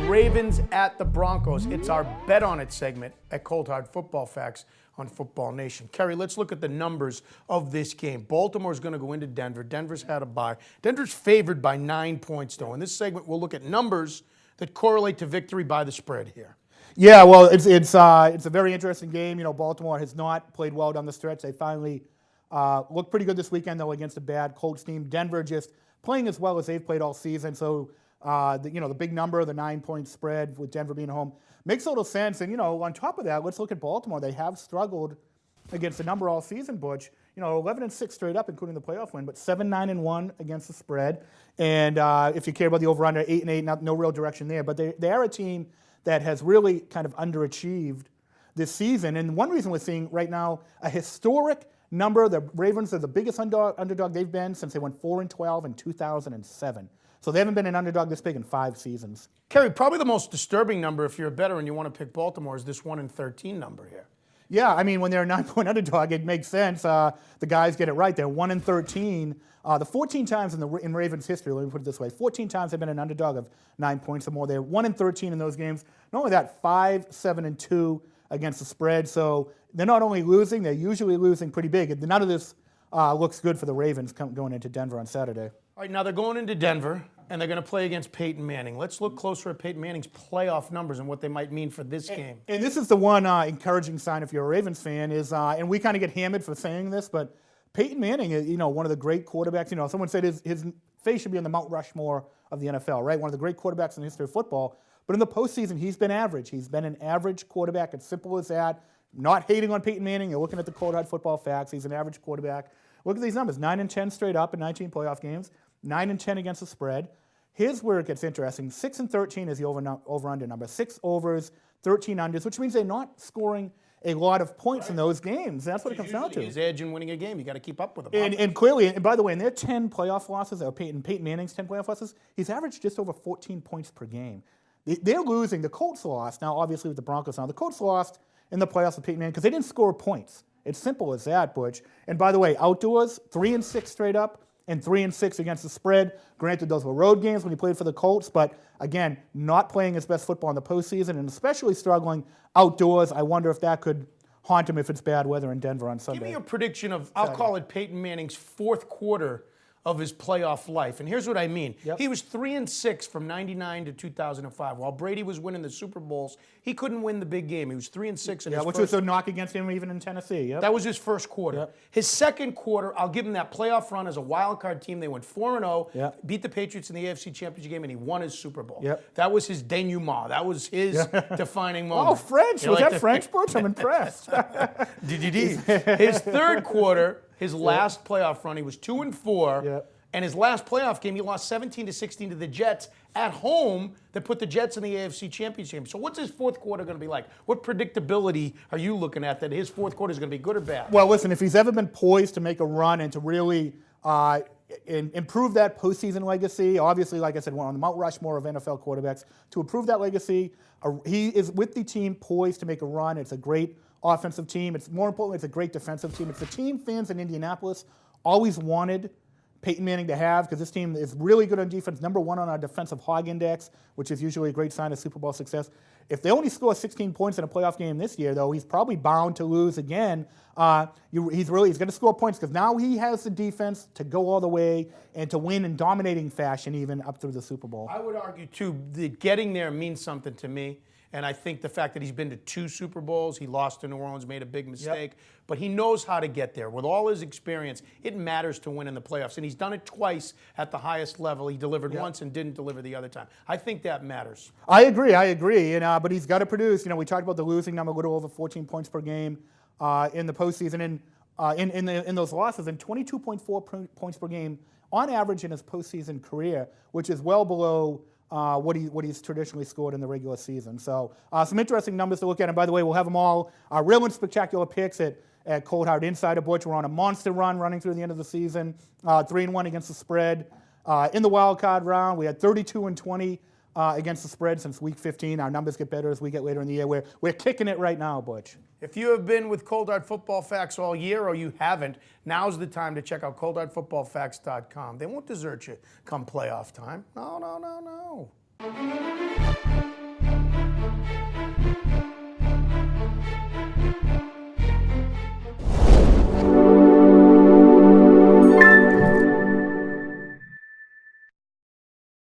Ravens at the Broncos. It's our Bet On It segment at Cold Hard Football Facts on Football Nation. Kerry, let's look at the numbers of this game. Baltimore's going to go into Denver. Denver's had a bye. Denver's favored by 9 points, though. In this segment, we'll look at numbers that correlate to victory by the spread here. Yeah, well, it's a very interesting game. You know, Baltimore has not played well down the stretch. They finally looked pretty good this weekend, though, against a bad Colts team. Denver just playing as well as they've played all season. So, the big number, the 9-point spread with Denver being home, makes a little sense. And, on top of that, let's look at Baltimore. They have struggled against the number all season, Butch. 11-6 straight up, including the playoff win, but 7-9-1 against the spread. And if you care about the over-under, 8-8, no real direction there. But they are a team that has really kind of underachieved this season. And one reason we're seeing right now a historic number. The Ravens are the biggest underdog they've been since they went 4-12 in 2007. So they haven't been an underdog this big in 5 seasons. Kerry, probably the most disturbing number if you're a bettor and you want to pick Baltimore is this 1-13 number here. Yeah, I mean, when they're a 9-point underdog, it makes sense. The guys get it right. They're 1-13. The 14 times in Ravens history, let me put it this way, 14 times they've been an underdog of 9 points or more. They're 1-13 in those games. Not only that, 5-7-2 against the spread. So they're not only losing, they're usually losing pretty big. None of this looks good for the Ravens going into Denver on Saturday. All right, now they're going into Denver, and they're going to play against Peyton Manning. Let's look closer at Peyton Manning's playoff numbers and what they might mean for this game. And this is the one encouraging sign if you're a Ravens fan is, and we kind of get hammered for saying this, but Peyton Manning is, one of the great quarterbacks. Someone said his face should be on the Mount Rushmore of the NFL, right? One of the great quarterbacks in the history of football. But in the postseason, he's been average. He's been an average quarterback. It's simple as that. Not hating on Peyton Manning. You're looking at the Cold Hard Football Facts. He's an average quarterback. Look at these numbers: 9-10 straight up in 19 playoff games. 9-10 against the spread. Here's where it gets interesting. 6-13 is the over-under number. 6 overs, 13 unders, which means they're not scoring a lot of points in those games. That's what it comes down to. His edge in winning a game. You got to keep up with him. And clearly, and by the way, in their 10 playoff losses, or Peyton Manning's 10 playoff losses, he's averaged just over 14 points per game. They're losing. The Colts lost. Now, obviously, with the Broncos now. The Colts lost in the playoffs with Peyton Manning because they didn't score points. It's simple as that, Butch. And by the way, outdoors, 3-6 straight up and 3-6 against the spread. Granted, those were road games when he played for the Colts, but again, not playing his best football in the postseason and especially struggling outdoors. I wonder if that could haunt him if it's bad weather in Denver on Sunday. Give me a prediction of, I'll call it Peyton Manning's fourth quarter of his playoff life. And here's what I mean. Yep. He was 3-6 from 99 to 2005. While Brady was winning the Super Bowls, he couldn't win the big game. He was 3-6 in his which first. was a knock against him even in Tennessee. Yep. That was his first quarter. Yep. His second quarter, I'll give him that playoff run as a wild card team. They went 4-0, Yep. beat the Patriots in the AFC Championship game, and he won his Super Bowl. Yep. That was his denouement. That was his defining moment. Oh, French. Was that French, Butch? I'm impressed. His third quarter, his last playoff run, he was 2-4. Yep. And his last playoff game, he lost 17-16 to the Jets at home that put the Jets in the AFC Championship game. So what's his fourth quarter going to be like? What predictability are you looking at that his fourth quarter is going to be good or bad? Well, listen, if he's ever been poised to make a run and to really improve that postseason legacy, obviously, like I said, one on the Mount Rushmore of NFL quarterbacks, to improve that legacy, he is with the team poised to make a run. It's a great offensive team. It's more importantly, it's a great defensive team. It's the team fans in Indianapolis always wanted Peyton Manning to have, because this team is really good on defense, number 1 on our defensive hog index, which is usually a great sign of Super Bowl success. If they only score 16 points in a playoff game this year, though, he's probably bound to lose again. He's going to score points because now he has the defense to go all the way and to win in dominating fashion even up through the Super Bowl. I would argue, too, that getting there means something to me. And I think the fact that he's been to 2 Super Bowls, he lost to New Orleans, made a big mistake, but he knows how to get there. With all his experience, it matters to win in the playoffs. And he's done it twice at the highest level. He delivered once and didn't deliver the other time. I think that matters. I agree. And, but he's got to produce. We talked about the losing number, a little over 14 points per game in the postseason. And in those losses, and 22.4 points per game on average in his postseason career, which is well below what he's traditionally scored in the regular season. So some interesting numbers to look at. And by the way, we'll have them all real and spectacular picks at Cold Hard Insider. Butch, we're on a monster run running through the end of the season, 3-1 against the spread. In the wild card round, we had 32-20 against the spread since week 15. Our numbers get better as we get later in the year. We're kicking it right now, Butch. If you have been with Cold Hard Football Facts all year or you haven't, now's the time to check out coldhardfootballfacts.com. They won't desert you come playoff time. No. Bye.